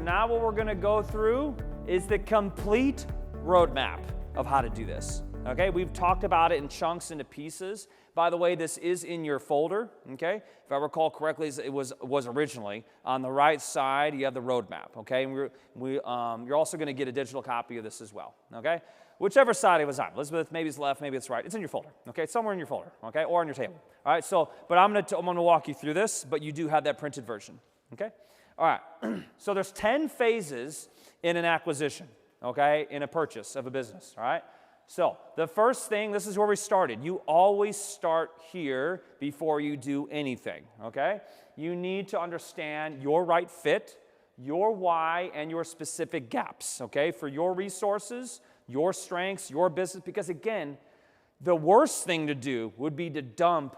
now what we're gonna go through is the complete roadmap of how to do this. Okay, we've talked about it in chunks into pieces. By the way, this is in your folder, okay? If I recall correctly, it was originally. On the right side, you have the roadmap, okay? And you're also gonna get a digital copy of this as well, okay? Whichever side it was on. Elizabeth, maybe it's left, maybe it's right. It's in your folder, okay? It's somewhere in your folder, okay? Or on your table, all right? So, but I'm gonna walk you through this, but you do have that printed version, okay? All right, so there's 10 phases in an acquisition, okay? In a purchase of a business, all right? So the first thing, this is where we started. You always start here before you do anything, okay? You need to understand your right fit, your why, and your specific gaps, okay? For your resources, your strengths, your business, because again, the worst thing to do would be to dump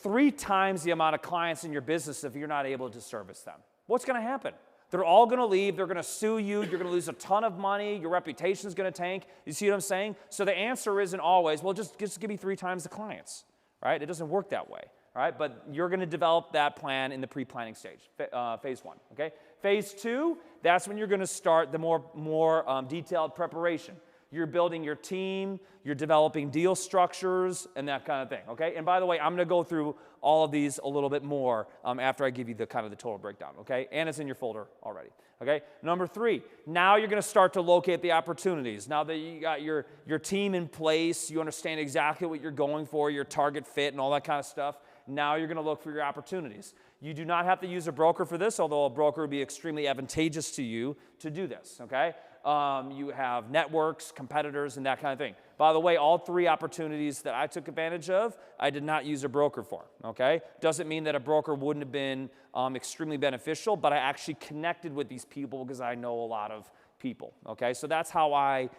3 times the amount of clients in your business if you're not able to service them. What's gonna happen? They're all going to leave. They're going to sue you. You're going to lose a ton of money. Your reputation's going to tank. You see what I'm saying? So the answer isn't always, well, just give me 3 times the clients, right? It doesn't work that way, all right? But you're going to develop that plan in the pre-planning stage, phase 1, okay? Phase 2, that's when you're going to start the more detailed preparation. You're building your team, you're developing deal structures, and that kind of thing, okay? And by the way, I'm going to go through all of these a little bit more after I give you the kind of the total breakdown, okay? And it's in your folder already, okay? Number 3, now you're going to start to locate the opportunities. Now that you got your team in place, you understand exactly what you're going for, your target fit and all that kind of stuff, now you're going to look for your opportunities. You do not have to use a broker for this, although a broker would be extremely advantageous to you to do this, okay? You have networks, competitors, and that kind of thing. By the way, all 3 opportunities that I took advantage of, I did not use a broker for, okay? Doesn't mean that a broker wouldn't have been extremely beneficial, but I actually connected with these people because I know a lot of people, okay? So that's how I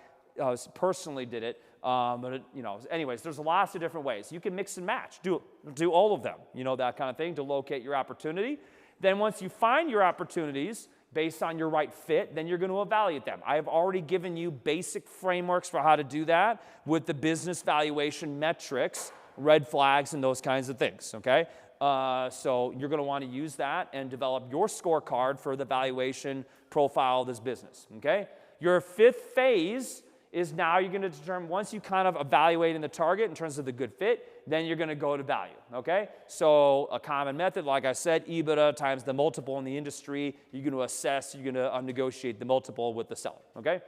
personally did it. Anyways, there's lots of different ways. You can mix and match, do all of them, that kind of thing to locate your opportunity. Then once you find your opportunities, based on your right fit, then you're going to evaluate them. I have already given you basic frameworks for how to do that with the business valuation metrics, red flags, and those kinds of things, okay? So you're going to want to use that and develop your scorecard for the valuation profile of this business, okay? Your 5th phase is now you're going to determine, once you kind of evaluate in the target in terms of the good fit, then you're going to go to value, okay? So a common method, like I said, EBITDA times the multiple in the industry. You're going to assess, you're going to negotiate the multiple with the seller, okay?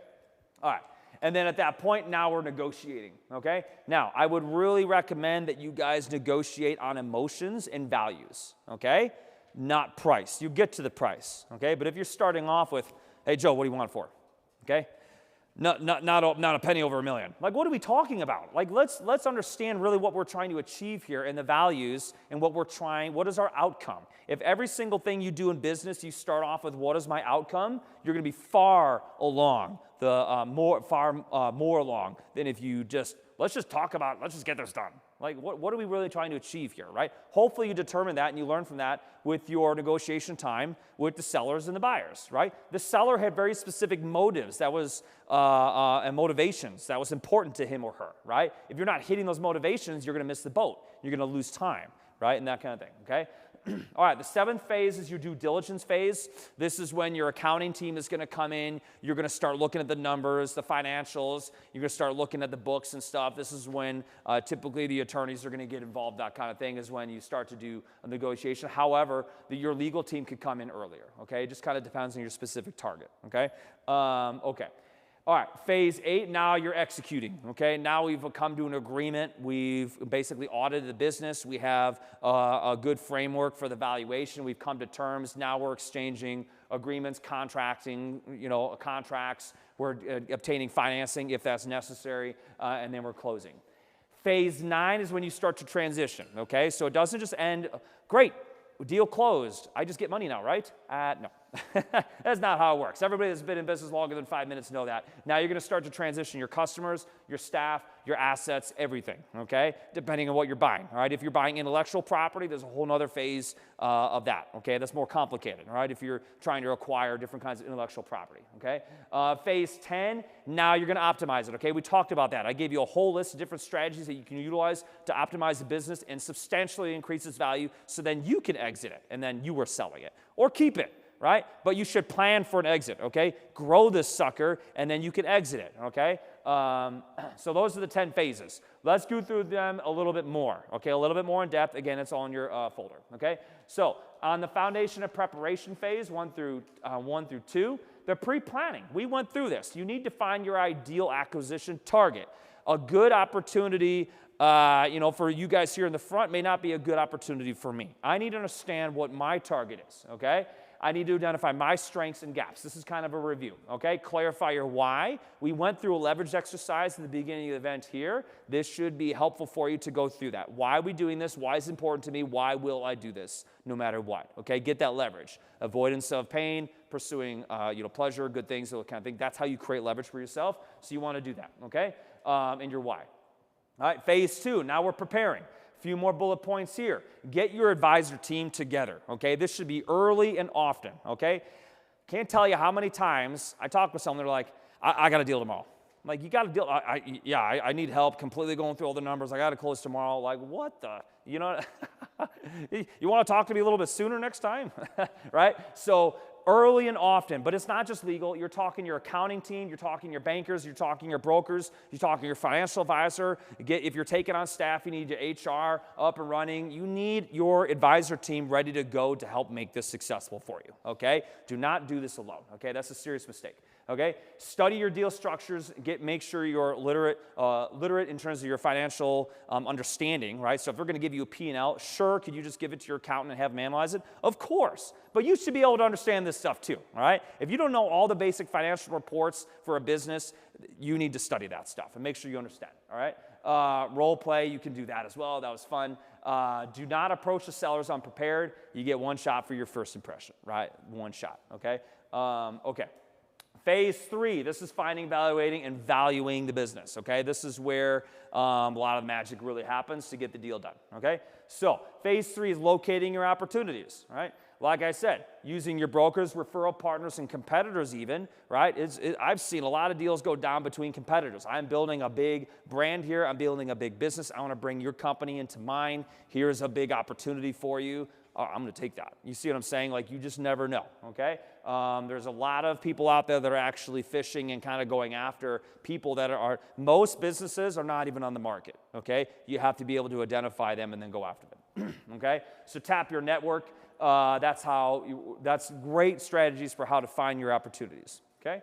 All right, and then at that point, now we're negotiating, okay? Now, I would really recommend that you guys negotiate on emotions and values, okay? Not price. You get to the price, okay? But if you're starting off with, hey, Joe, what do you want it for, okay? Not a penny over $1 million. Like, what are we talking about? Like, let's understand really what we're trying to achieve here and the values and what is our outcome. If every single thing you do in business, you start off with what is my outcome, you're going to be far along, more along than if you let's just get this done. Like, what are we really trying to achieve here, right? Hopefully you determine that and you learn from that with your negotiation time with the sellers and the buyers, right? The seller had very specific motives and motivations that was important to him or her, right? If you're not hitting those motivations, you're going to miss the boat. You're going to lose time, right? And that kind of thing, okay? All right, the 7th phase is your due diligence phase. This is when your accounting team is going to come in. You're going to start looking at the numbers, the financials. You're going to start looking at the books and stuff. This is when typically the attorneys are going to get involved, that kind of thing, is when you start to do a negotiation. However, your legal team could come in earlier, okay? It just kind of depends on your specific target, okay? Okay. All right, phase 8, now you're executing, okay? Now we've come to an agreement. We've basically audited the business. We have a good framework for the valuation. We've come to terms. Now we're exchanging agreements, contracting, contracts. We're obtaining financing if that's necessary, and then we're closing. Phase 9 is when you start to transition, okay? So it doesn't just end, great, deal closed. I just get money now, right? No. That's not how it works. Everybody that's been in business longer than 5 minutes know that. Now you're going to start to transition your customers, your staff, your assets, everything, okay? Depending on what you're buying, all right? If you're buying intellectual property, there's a whole other phase of that, okay? That's more complicated, all right? If you're trying to acquire different kinds of intellectual property, okay? Phase 10, now you're going to optimize it, okay? We talked about that. I gave you a whole list of different strategies that you can utilize to optimize the business and substantially increase its value so then you can exit it and then you were selling it or keep it. right? But you should plan for an exit, okay? Grow this sucker, and then you can exit it, okay? So those are the 10 phases. Let's go through them a little bit more, okay? A little bit more in depth. Again, it's all in your folder, okay? So on the foundation of preparation phase, 1 through 2, the pre-planning. We went through this. You need to find your ideal acquisition target. A good opportunity, for you guys here in the front may not be a good opportunity for me. I need to understand what my target is, okay? I need to identify my strengths and gaps. This is kind of a review, okay? Clarify your why. We went through a leverage exercise in the beginning of the event here. This should be helpful for you to go through that. Why are we doing this? Why is it important to me? Why will I do this no matter what, okay? Get that leverage. Avoidance of pain, pursuing, pleasure, good things, that kind of thing. That's how you create leverage for yourself, so you want to do that, okay? And your why. All right, phase 2, now we're preparing. A few more bullet points here. Get your advisor team together, okay? This should be early and often, okay? Can't tell you how many times I talk with someone, they're like, I got a deal tomorrow. I'm like, you got a deal? I need help completely going through all the numbers. I got to close tomorrow. Like, what the? You want to talk to me a little bit sooner next time, right? So early and often, but it's not just legal. You're talking your accounting team, you're talking your bankers, you're talking your brokers, you're talking your financial advisor. If you're taking on staff, you need your HR up and running. You need your advisor team ready to go to help make this successful for you, okay? Do not do this alone, okay? That's a serious mistake. Okay, study your deal structures. Make sure you're literate in terms of your financial understanding, right? So if we're going to give you a P&L, sure, could you just give it to your accountant and have him analyze it? Of course, but you should be able to understand this stuff too, all right? If you don't know all the basic financial reports for a business, you need to study that stuff and make sure you understand, all right? Role play, you can do that as well. That was fun. Do not approach the sellers unprepared. You get one shot for your first impression, right? One shot, okay? Okay. Phase 3, this is finding, evaluating, and valuing the business, okay? This is where a lot of magic really happens to get the deal done, okay? So phase 3 is locating your opportunities, right? Like I said, using your brokers, referral partners, and competitors even, right? I've seen a lot of deals go down between competitors. I'm building a big brand here. I'm building a big business. I want to bring your company into mine. Here's a big opportunity for you. I'm going to take that. You see what I'm saying? Like, you just never know, okay? There's a lot of people out there that are actually fishing and kind of going after people that are, most businesses are not even on the market, okay? You have to be able to identify them and then go after them, okay? So tap your network. That's great strategies for how to find your opportunities, okay?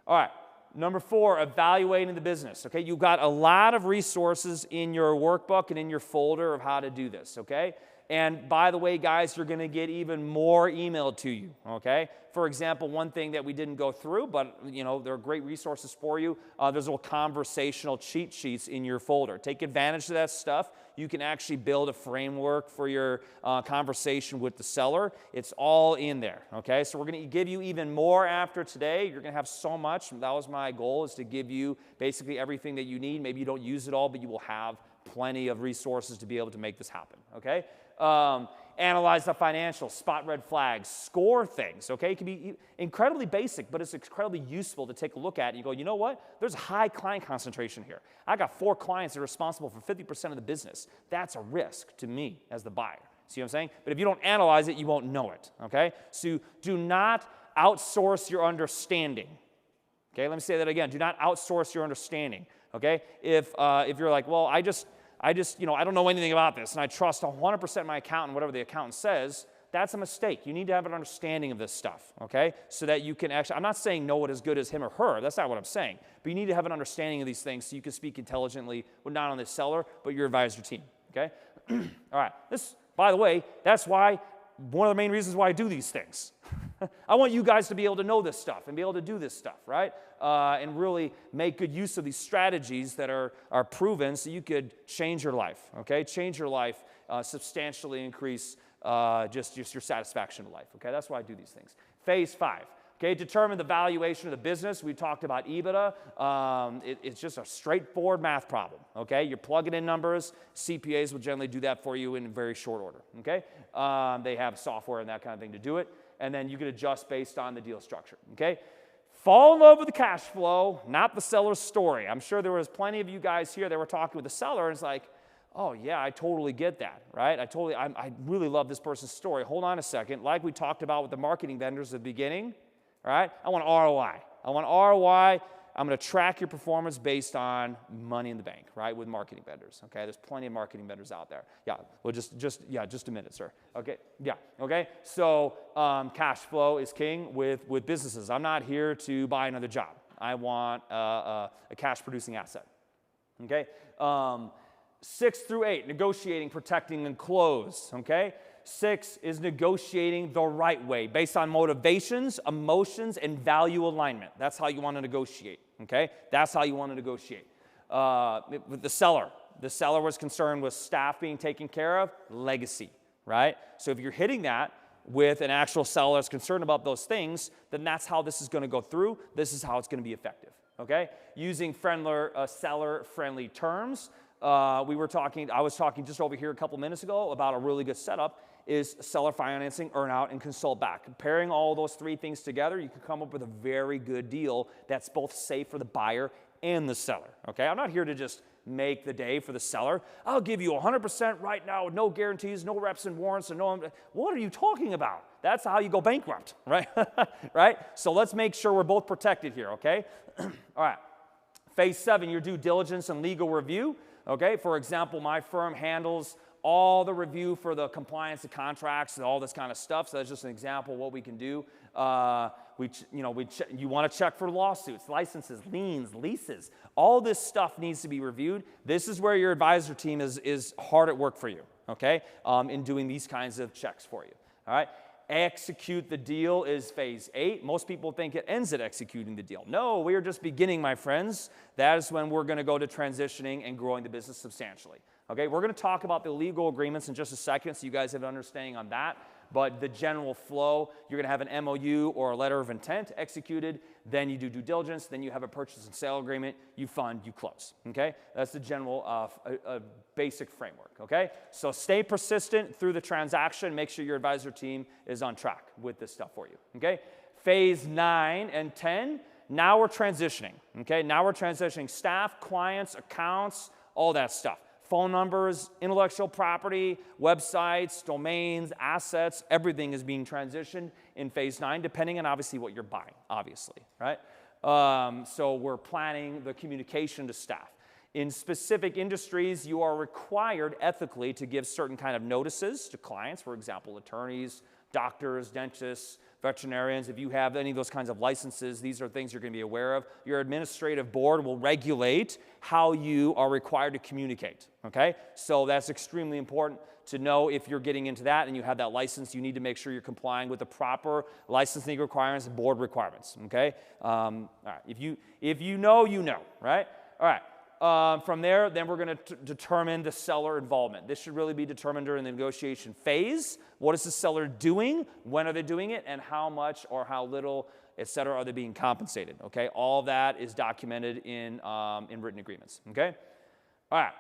All right. Number 4, evaluating the business, okay? You've got a lot of resources in your workbook and in your folder of how to do this, okay? And by the way, guys, you're going to get even more emailed to you, okay? For example, one thing that we didn't go through, but, there are great resources for you. There's little conversational cheat sheets in your folder. Take advantage of that stuff. You can actually build a framework for your conversation with the seller. It's all in there, okay? So we're going to give you even more after today. You're going to have so much. That was my goal, is to give you basically everything that you need. Maybe you don't use it all, but you will have plenty of resources to be able to make this happen, okay? Analyze the financials, spot red flags, score things, okay? It can be incredibly basic, but it's incredibly useful to take a look at. And you go, you know what? There's a high client concentration here. I got 4 clients that are responsible for 50% of the business. That's a risk to me as the buyer. See what I'm saying? But if you don't analyze it, you won't know it, okay? So do not outsource your understanding. Okay, let me say that again. Do not outsource your understanding, okay? If you're like, well, I don't know anything about this, and I trust 100% my accountant, whatever the accountant says, that's a mistake. You need to have an understanding of this stuff, okay? So that you can actually, I'm not saying know it as good as him or her. That's not what I'm saying. But you need to have an understanding of these things so you can speak intelligently with not only the seller, but your advisor team, okay? All right. This, by the way, that's why, one of the main reasons why I do these things. I want you guys to be able to know this stuff and be able to do this stuff, right? And really make good use of these strategies that are proven so you could change your life, okay? Change your life, substantially increase just your satisfaction in life, okay? That's why I do these things. Phase 5, okay? Determine the valuation of the business. We talked about EBITDA. It's just a straightforward math problem, okay? You're plugging in numbers. CPAs will generally do that for you in very short order, okay? They have software and that kind of thing to do it. And then you can adjust based on the deal structure, okay? Fall in love with the cash flow, not the seller's story. I'm sure there was plenty of you guys here that were talking with the seller, and it's like, Oh yeah, I totally get that, right? I really love this person's story. Hold on a second. Like we talked about with the marketing vendors at the beginning, right? I want ROI. I want ROI. I'm going to track your performance based on money in the bank, right? With marketing vendors, okay? There's plenty of marketing vendors out there. Yeah, well, just a minute, sir. Okay, yeah, okay? So cash flow is king with businesses. I'm not here to buy another job. I want a cash-producing asset, okay? 6 through 8, negotiating, protecting, and close, okay? 6 is negotiating the right way based on motivations, emotions, and value alignment. That's how you want to negotiate, okay? That's how you want to negotiate. With the seller was concerned with staff being taken care of, legacy, right? So if you're hitting that with an actual seller that's concerned about those things, then that's how this is going to go through. This is how it's going to be effective, okay? Using seller-friendly terms. I was talking just over here a couple minutes ago about a really good setup is seller financing, earn out, and consult back. Pairing all those 3 things together, you can come up with a very good deal that's both safe for the buyer and the seller, okay? I'm not here to just make the day for the seller. I'll give you 100% right now with no guarantees, no reps and warrants, and no, what are you talking about? That's how you go bankrupt, right? Right? So let's make sure we're both protected here, okay? All right. Phase 7, your due diligence and legal review. Okay, for example, my firm handles all the review for the compliance of contracts and all this kind of stuff. So that's just an example of what we can do. You want to check for lawsuits, licenses, liens, leases. All this stuff needs to be reviewed. This is where your advisor team is hard at work for you, okay, in doing these kinds of checks for you, all right? Execute the deal is phase 8. Most people think it ends at executing the deal. No, we are just beginning, my friends. That is when we're going to go to transitioning and growing the business substantially. Okay, we're going to talk about the legal agreements in just a second so you guys have an understanding on that. But the general flow, you're going to have an MOU or a letter of intent executed, then you do due diligence, then you have a purchase and sale agreement, you fund, you close, okay? That's the general basic framework, okay? So stay persistent through the transaction, make sure your advisor team is on track with this stuff for you, okay? Phase 9 and 10, now we're transitioning, okay? Now we're transitioning staff, clients, accounts, all that stuff. Phone numbers, intellectual property, websites, domains, assets, everything is being transitioned in phase 9, depending on obviously what you're buying, obviously, right? So we're planning the communication to staff. In specific industries, you are required ethically to give certain kind of notices to clients, for example, attorneys, doctors, dentists, veterinarians. If you have any of those kinds of licenses, these are things you're going to be aware of. Your administrative board will regulate how you are required to communicate, okay? So that's extremely important to know if you're getting into that and you have that license. You need to make sure you're complying with the proper licensing requirements and board requirements, okay? All right, if you know, you know, right? All right. From there, then we're going to determine the seller involvement. This should really be determined during the negotiation phase. What is the seller doing? When are they doing it? And how much or how little, et cetera, are they being compensated? Okay, all that is documented in written agreements. Okay, all right.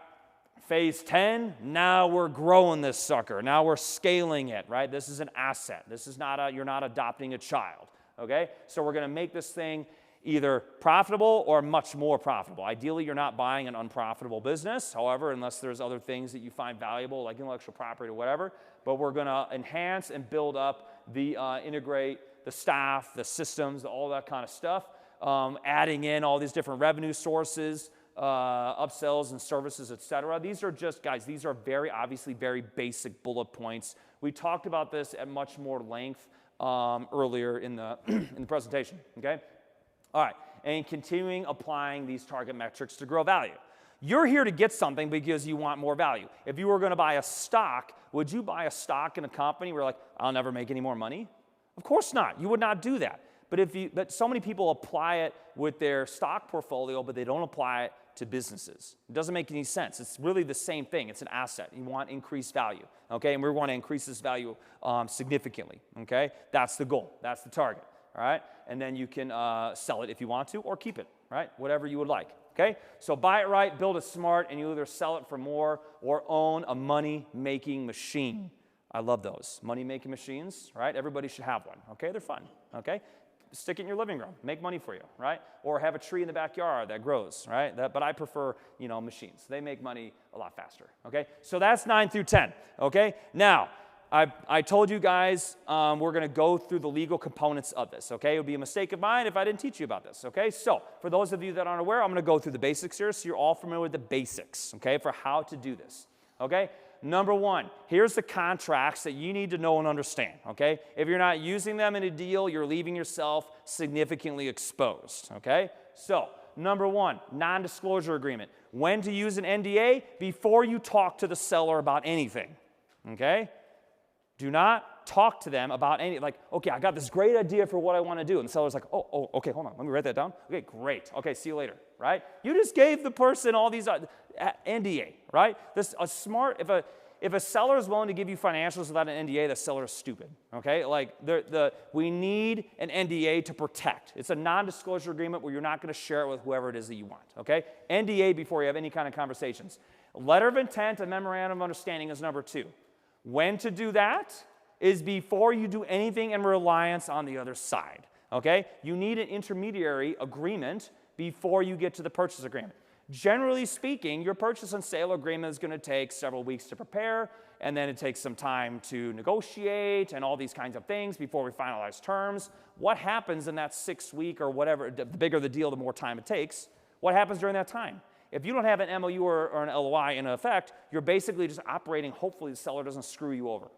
Phase 10, now we're growing this sucker. Now we're scaling it, right? This is an asset. This is not you're not adopting a child. Okay, so we're going to make this thing either profitable or much more profitable. Ideally, you're not buying an unprofitable business, however, unless there's other things that you find valuable, like intellectual property or whatever. But we're going to enhance and build up integrate the staff, the systems, all that kind of stuff, adding in all these different revenue sources, upsells and services, et cetera. These are just, guys, these are very obviously very basic bullet points. We talked about this at much more length earlier in the presentation, okay? All right, and continuing applying these target metrics to grow value. You're here to get something because you want more value. If you were going to buy a stock, would you buy a stock in a company where you're like, I'll never make any more money? Of course not. You would not do that. But so many people apply it with their stock portfolio, but they don't apply it to businesses. It doesn't make any sense. It's really the same thing. It's an asset. You want increased value, okay? And we want to increase this value significantly, okay? That's the goal. That's the target. All right, and then you can sell it if you want to or keep it, right? Whatever you would like, okay? So buy it right, build it smart, and you either sell it for more or own a money-making machine. I love those money-making machines, right? Everybody should have one, okay? They're fun, okay? stick it in your living room, make money for you, right? Or have a tree in the backyard that grows, right? But I prefer, machines. They make money a lot faster, okay? So that's 9 through 10, okay? Now, I told you guys we're going to go through the legal components of this, okay? It would be a mistake of mine if I didn't teach you about this, okay? So for those of you that aren't aware, I'm going to go through the basics here so you're all familiar with the basics, okay, for how to do this, okay? Number one, here's the contracts that you need to know and understand, okay? If you're not using them in a deal, you're leaving yourself significantly exposed, okay? So, number one, non-disclosure agreement. When to use an NDA? Before you talk to the seller about anything, okay? Do not talk to them about okay, I got this great idea for what I want to do. And the seller's like, oh, okay, hold on, let me write that down. Okay, great. Okay, see you later, right? You just gave the person all these NDA, right? If a seller is willing to give you financials without an NDA, the seller is stupid, okay? We need an NDA to protect. It's a non-disclosure agreement where you're not going to share it with whoever it is that you want, okay? NDA before you have any kind of conversations. Letter of intent and memorandum of understanding is number two. When to do that is before you do anything in reliance on the other side, okay? You need an intermediary agreement before you get to the purchase agreement. Generally speaking, your purchase and sale agreement is going to take several weeks to prepare, and then it takes some time to negotiate and all these kinds of things before we finalize terms. What happens in that 6 week or whatever, the bigger the deal, the more time it takes, what happens during that time? If you don't have an MOU or an LOI in effect, you're basically just operating, hopefully the seller doesn't screw you over,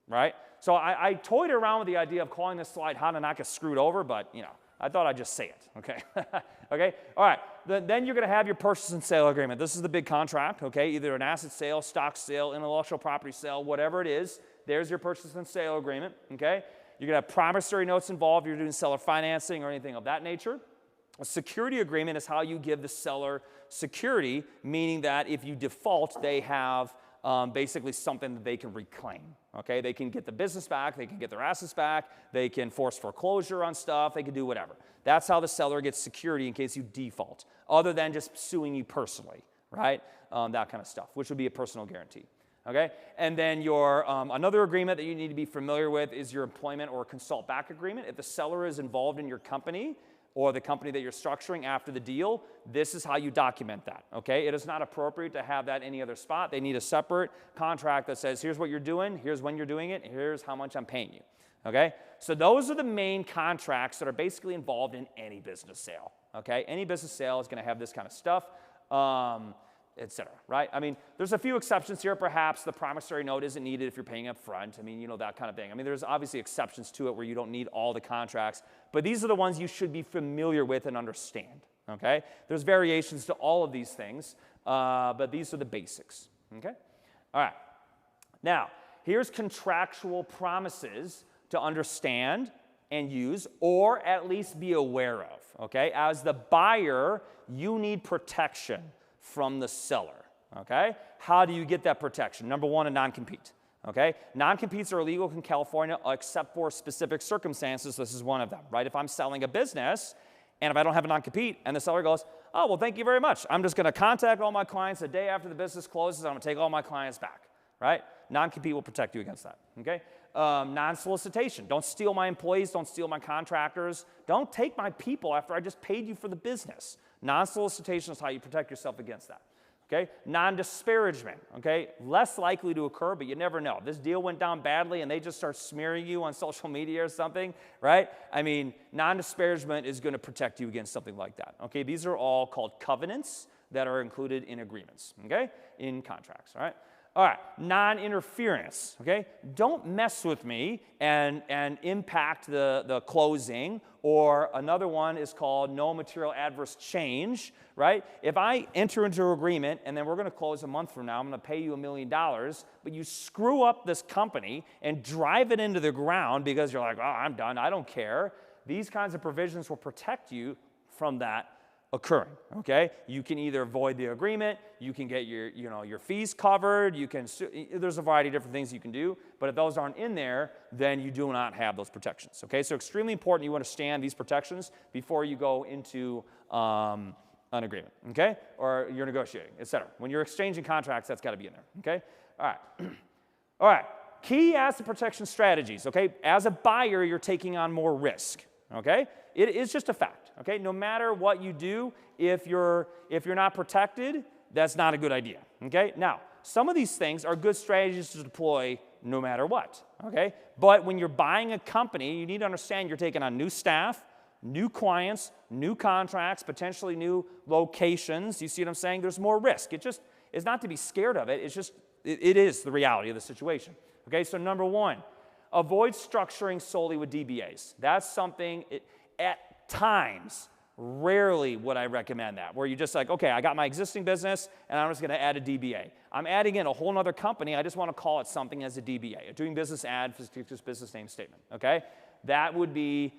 right? So I toyed around with the idea of calling this slide how to not get screwed over, but, I thought I'd just say it, okay? Okay, all right, then you're going to have your purchase and sale agreement. This is the big contract, okay? Either an asset sale, stock sale, intellectual property sale, whatever it is, there's your purchase and sale agreement, okay? You're going to have promissory notes involved if you're doing seller financing or anything of that nature. A security agreement is how you give the seller security, meaning that if you default, they have basically something that they can reclaim, okay? They can get the business back, they can get their assets back, they can force foreclosure on stuff, they can do whatever. That's how the seller gets security in case you default, other than just suing you personally, right? That kind of stuff, which would be a personal guarantee, okay? And then your another agreement that you need to be familiar with is your employment or consult back agreement. If the seller is involved in your company, or the company that you're structuring after the deal, this is how you document that, okay? It is not appropriate to have that any other spot. They need a separate contract that says, here's what you're doing, here's when you're doing it, here's how much I'm paying you, okay? So those are the main contracts that are basically involved in any business sale, okay? Any business sale is going to have this kind of stuff, et cetera, right? I mean, there's a few exceptions here. Perhaps the promissory note isn't needed if you're paying up front. I mean, that kind of thing. I mean, there's obviously exceptions to it where you don't need all the contracts, but these are the ones you should be familiar with and understand, okay? There's variations to all of these things, but these are the basics, okay? All right. Now, here's contractual promises to understand and use, or at least be aware of, okay? As the buyer, you need protection from the seller, okay? How do you get that protection? Number one, a non-compete, okay? Non-competes are illegal in California except for specific circumstances. This is one of them, right? If I'm selling a business and if I don't have a non-compete and the seller goes, oh, well, thank you very much. I'm just going to contact all my clients the day after the business closes. I'm going to take all my clients back, right? Non-compete will protect you against that, okay? Non-solicitation. Don't steal my employees. Don't steal my contractors. Don't take my people after I just paid you for the business. Non-solicitation is how you protect yourself against that, okay? Non-disparagement, okay? Less likely to occur, but you never know. This deal went down badly and they just start smearing you on social media or something, right? I mean, non-disparagement is going to protect you against something like that, okay? These are all called covenants that are included in agreements, okay? In contracts, all right? All right, non-interference, okay? Don't mess with me and impact the closing, or another one is called no material adverse change, right? If I enter into an agreement and then we're going to close a month from now, I'm going to pay you $1 million, but you screw up this company and drive it into the ground because you're like, oh, I'm done, I don't care. These kinds of provisions will protect you from that occurring, okay? You can either void the agreement, you can get your fees covered, there's a variety of different things you can do, but if those aren't in there, then you do not have those protections, okay? So extremely important you understand these protections before you go into an agreement, okay? Or you're negotiating, etc. When you're exchanging contracts, that's got to be in there, okay? All right. All right. Key asset protection strategies, okay? As a buyer, you're taking on more risk, okay? It is just a fact, okay? No matter what you do, if you're not protected, that's not a good idea, okay? Now, some of these things are good strategies to deploy no matter what, okay? But when you're buying a company, you need to understand you're taking on new staff, new clients, new contracts, potentially new locations. You see what I'm saying? There's more risk. It just is not to be scared of it. It's just, it is the reality of the situation, okay? So number one, avoid structuring solely with DBAs. That's something, at times, rarely would I recommend that, where you're just like, okay, I got my existing business, and I'm just going to add a DBA. I'm adding in a whole other company. I just want to call it something as a DBA, a doing business ad, fictitious business name statement, okay? That would be,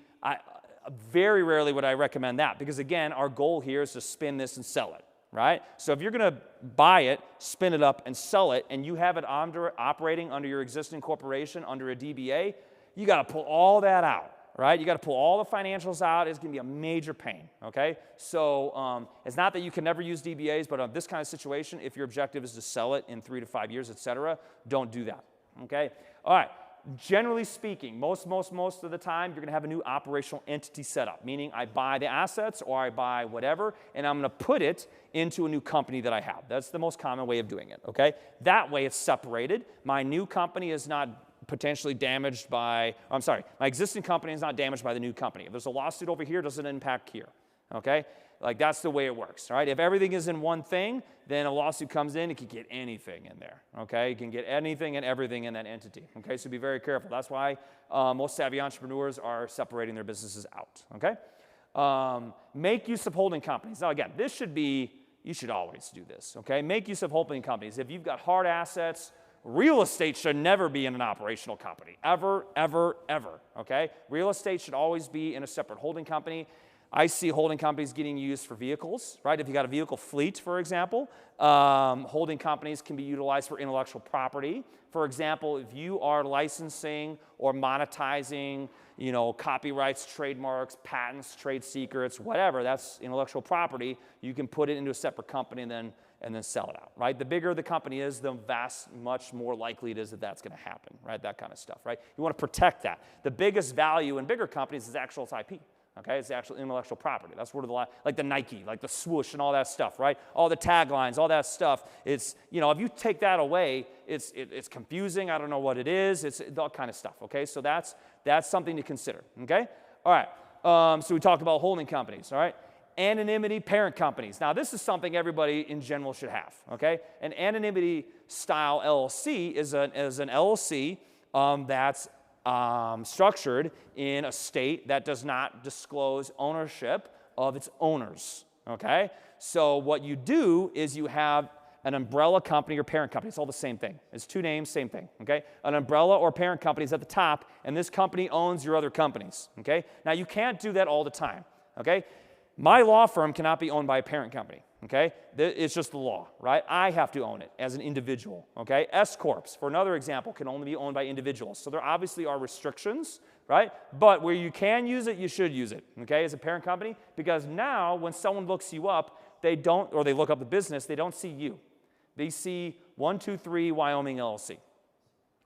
very rarely would I recommend that, because again, our goal here is to spin this and sell it, right? So if you're going to buy it, spin it up, and sell it, and you have it operating under your existing corporation, under a DBA, you got to pull all that out. Right? You got to pull all the financials out. It's going to be a major pain, okay? So it's not that you can never use DBAs, but on this kind of situation, if your objective is to sell it in 3 to 5 years, et cetera, don't do that, okay? All right. Generally speaking, most of the time, you're going to have a new operational entity set up, meaning I buy the assets or I buy whatever, and I'm going to put it into a new company that I have. That's the most common way of doing it, okay? That way, it's separated. My new company is not potentially damaged by, my existing company is not damaged by the new company. If there's a lawsuit over here, it doesn't impact here, okay? Like, that's the way it works, right? If everything is in one thing, then a lawsuit comes in, it can get anything in there, okay? You can get anything and everything in that entity, okay? So be very careful. That's why most savvy entrepreneurs are separating their businesses out, okay? Make use of holding companies. Now, again, you should always do this, okay? Make use of holding companies. If you've got hard assets, real estate should never be in an operational company, ever, ever, ever, okay? Real estate should always be in a separate holding company. I see holding companies getting used for vehicles, right? If you got a vehicle fleet, for example, holding companies can be utilized for intellectual property. For example, if you are licensing or monetizing, copyrights, trademarks, patents, trade secrets, whatever, that's intellectual property, you can put it into a separate company and then sell it out, right? The bigger the company is, the much more likely it is that that's going to happen, right? That kind of stuff, right? You want to protect that. The biggest value in bigger companies is actual IP, okay? It's actual intellectual property. That's where like the Nike, like the swoosh and all that stuff, right? All the taglines, all that stuff. It's, if you take that away, it's confusing. I don't know what it is. It's all kind of stuff, okay? So that's something to consider, okay? All right, so we talked about holding companies, all right? Anonymity parent companies. Now, this is something everybody in general should have, okay? An anonymity style LLC is an LLC that's structured in a state that does not disclose ownership of its owners, okay? So what you do is you have an umbrella company or parent company. It's all the same thing. It's two names, same thing, okay? An umbrella or parent company is at the top, and this company owns your other companies, okay? Now, you can't do that all the time, okay? My law firm cannot be owned by a parent company, okay? It's just the law, right? I have to own it as an individual, okay? S-corps, for another example, can only be owned by individuals. So there obviously are restrictions, right? But where you can use it, you should use it, okay, as a parent company, because now when someone looks you up, they look up the business, they don't see you. They see 123 Wyoming LLC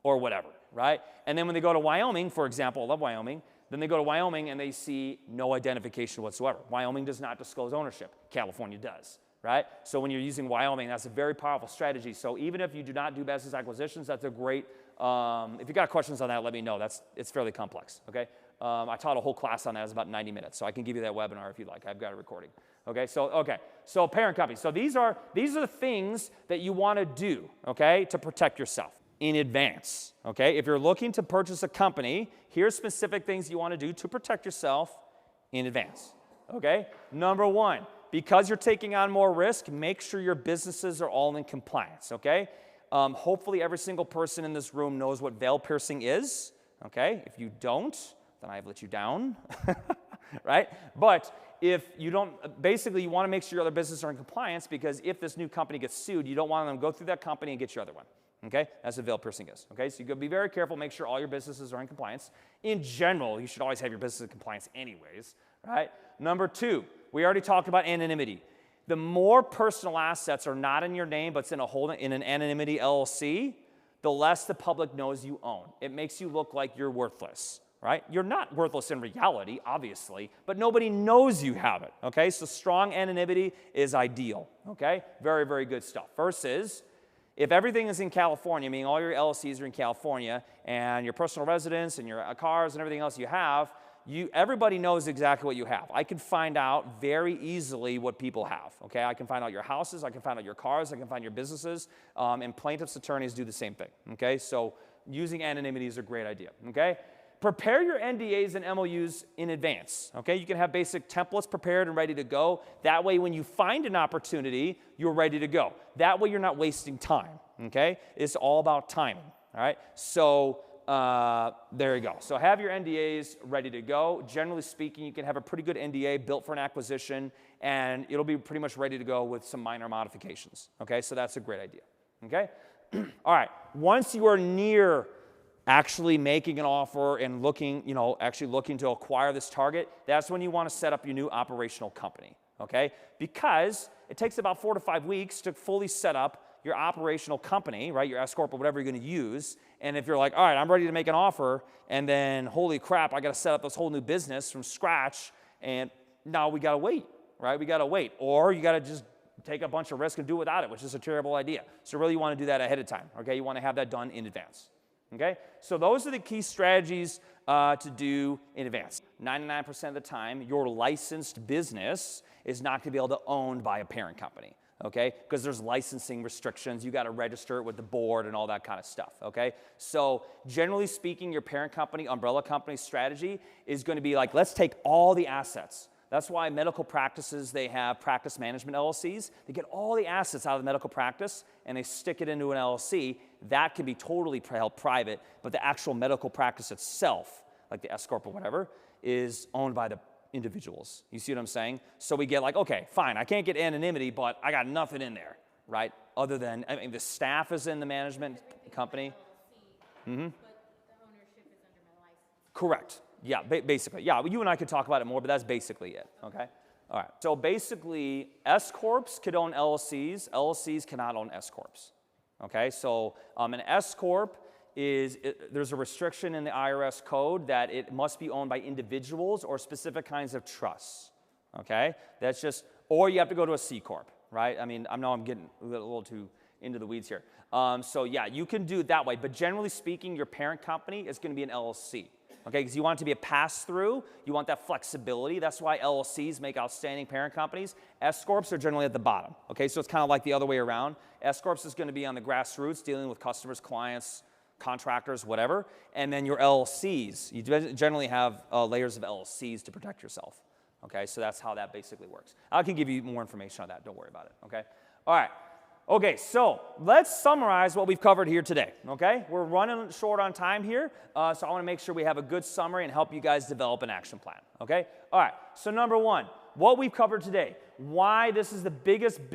or whatever, right? And then when they go to Wyoming, for example, I love Wyoming, then they go to Wyoming and they see no identification whatsoever. Wyoming does not disclose ownership. California does, right? So when you're using Wyoming, that's a very powerful strategy. So even if you do not do business acquisitions, that's a great, if you got questions on that, let me know. It's fairly complex, okay? I taught a whole class on that. It was about 90 minutes, so I can give you that webinar if you'd like. I've got a recording. Okay, so parent company. So these are the things that you want to do, okay, to protect yourself in advance, okay? If you're looking to purchase a company, here's specific things you want to do to protect yourself in advance, okay? Number one, because you're taking on more risk, make sure your businesses are all in compliance, okay? Hopefully every single person in this room knows what veil piercing is, okay? If you don't, then I've let you down, right? But if you don't, basically you want to make sure your other businesses are in compliance, because if this new company gets sued, you don't want them to go through that company and get your other one. Okay, that's what veil piercing is. Okay, so you gotta be very careful, make sure all your businesses are in compliance. In general, you should always have your business in compliance anyways, right? Number two, we already talked about anonymity. The more personal assets are not in your name, but it's in an anonymity LLC, the less the public knows you own. It makes you look like you're worthless, right? You're not worthless in reality, obviously, but nobody knows you have it, okay? So strong anonymity is ideal, okay? Very, very good stuff. Versus, if everything is in California, meaning all your LLCs are in California, and your personal residence and your cars and everything else you have, everybody knows exactly what you have. I can find out very easily what people have, okay? I can find out your houses, I can find out your cars, I can find your businesses, and plaintiffs' attorneys do the same thing, okay? So using anonymity is a great idea, okay? Prepare your NDAs and MOUs in advance, okay? You can have basic templates prepared and ready to go. That way, when you find an opportunity, you're ready to go. That way, you're not wasting time, okay? It's all about timing, all right? So there you go. So have your NDAs ready to go. Generally speaking, you can have a pretty good NDA built for an acquisition, and it'll be pretty much ready to go with some minor modifications, okay? So that's a great idea, okay? All right, once you are near actually making an offer and looking, actually looking to acquire this target, that's when you want to set up your new operational company, okay? Because it takes about 4 to 5 weeks to fully set up your operational company, right? Your S Corp or whatever you're going to use. And if you're like, all right, I'm ready to make an offer, and then holy crap, I got to set up this whole new business from scratch, and now we got to wait, right? We got to wait. Or you got to just take a bunch of risk and do without it, which is a terrible idea. So really you want to do that ahead of time, okay? You want to have that done in advance. Okay, so those are the key strategies to do in advance. 99% of the time, your licensed business is not going to be able to owned by a parent company, okay? Because there's licensing restrictions. You got to register it with the board and all that kind of stuff, okay? So generally speaking, your parent company, umbrella company strategy is going to be like, let's take all the assets. That's why medical practices, they have practice management LLCs. They get all the assets out of the medical practice and they stick it into an LLC. That can be totally held private, but the actual medical practice itself, like the S Corp or whatever, is owned by the individuals. You see what I'm saying? So we get like, okay, fine, I can't get anonymity, but I got nothing in there, right? Other than, the staff is in the management company. Mm-hmm. But the ownership is under my license. Correct. Yeah, basically. Yeah, you and I could talk about it more, but that's basically it, okay? All right, so basically, S Corps could own LLCs. LLCs cannot own S Corps, okay? So an S Corp there's a restriction in the IRS code that it must be owned by individuals or specific kinds of trusts, okay? That's just, or you have to go to a C Corp, right? I know I'm getting a little too into the weeds here. So yeah, you can do it that way, but generally speaking, your parent company is going to be an LLC. Okay, because you want it to be a pass-through. You want that flexibility. That's why LLCs make outstanding parent companies. S Corps are generally at the bottom. Okay, so it's kind of like the other way around. S Corps is going to be on the grassroots, dealing with customers, clients, contractors, whatever. And then your LLCs, you generally have layers of LLCs to protect yourself. Okay, so that's how that basically works. I can give you more information on that. Don't worry about it. Okay, all right. Okay, so let's summarize what we've covered here today, okay? We're running short on time here, so I want to make sure we have a good summary and help you guys develop an action plan, okay? All right, so number one, what we've covered today, why this is the biggest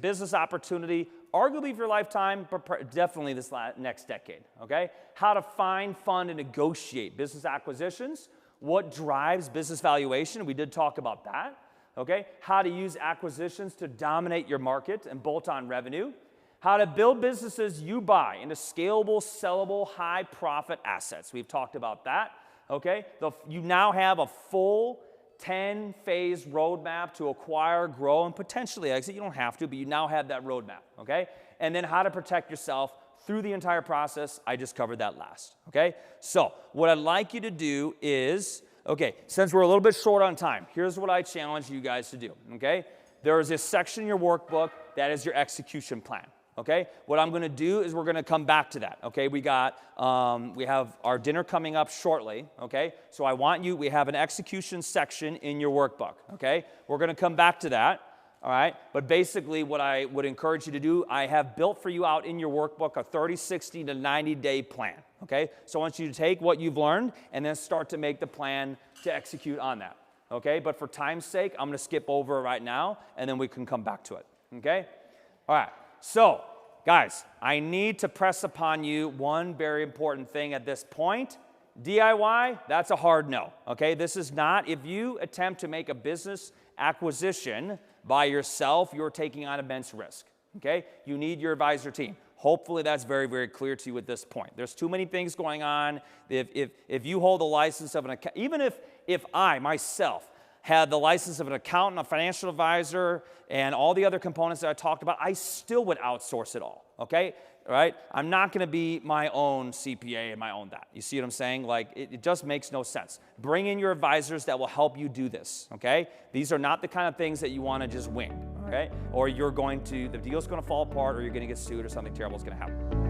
business opportunity, arguably for your lifetime, but definitely this next decade, okay? How to find, fund, and negotiate business acquisitions, what drives business valuation, we did talk about that. Okay, how to use acquisitions to dominate your market and bolt on revenue, how to build businesses you buy into scalable, sellable, high-profit assets. We've talked about that, okay? You now have a full 10-phase roadmap to acquire, grow, and potentially exit. You don't have to, but you now have that roadmap, okay? And then how to protect yourself through the entire process. I just covered that last, okay? So what I'd like you to do is, okay, since we're a little bit short on time, here's what I challenge you guys to do, okay? There is this section in your workbook that is your execution plan, okay? What I'm going to do is we're going to come back to that, okay? We have our dinner coming up shortly, okay? So we have an execution section in your workbook, okay? We're going to come back to that, all right? But basically what I would encourage you to do, I have built for you out in your workbook a 30, 60 to 90-day plan. Okay, so I want you to take what you've learned and then start to make the plan to execute on that. Okay, but for time's sake, I'm going to skip over it right now and then we can come back to it. Okay, all right. So, guys, I need to press upon you one very important thing at this point. DIY, that's a hard no. Okay, this is not, if you attempt to make a business acquisition by yourself, you're taking on immense risk. Okay, you need your advisor team. Hopefully that's very, very clear to you at this point. There's too many things going on. If you hold the license of an account, even if I myself had the license of an accountant, a financial advisor, and all the other components that I talked about, I still would outsource it all, okay? Right? I'm not going to be my own CPA and my own that. You see what I'm saying? Like, it just makes no sense. Bring in your advisors that will help you do this, okay? These are not the kind of things that you want to just wing, okay? Or the deal's going to fall apart, or you're going to get sued, or something terrible is going to happen.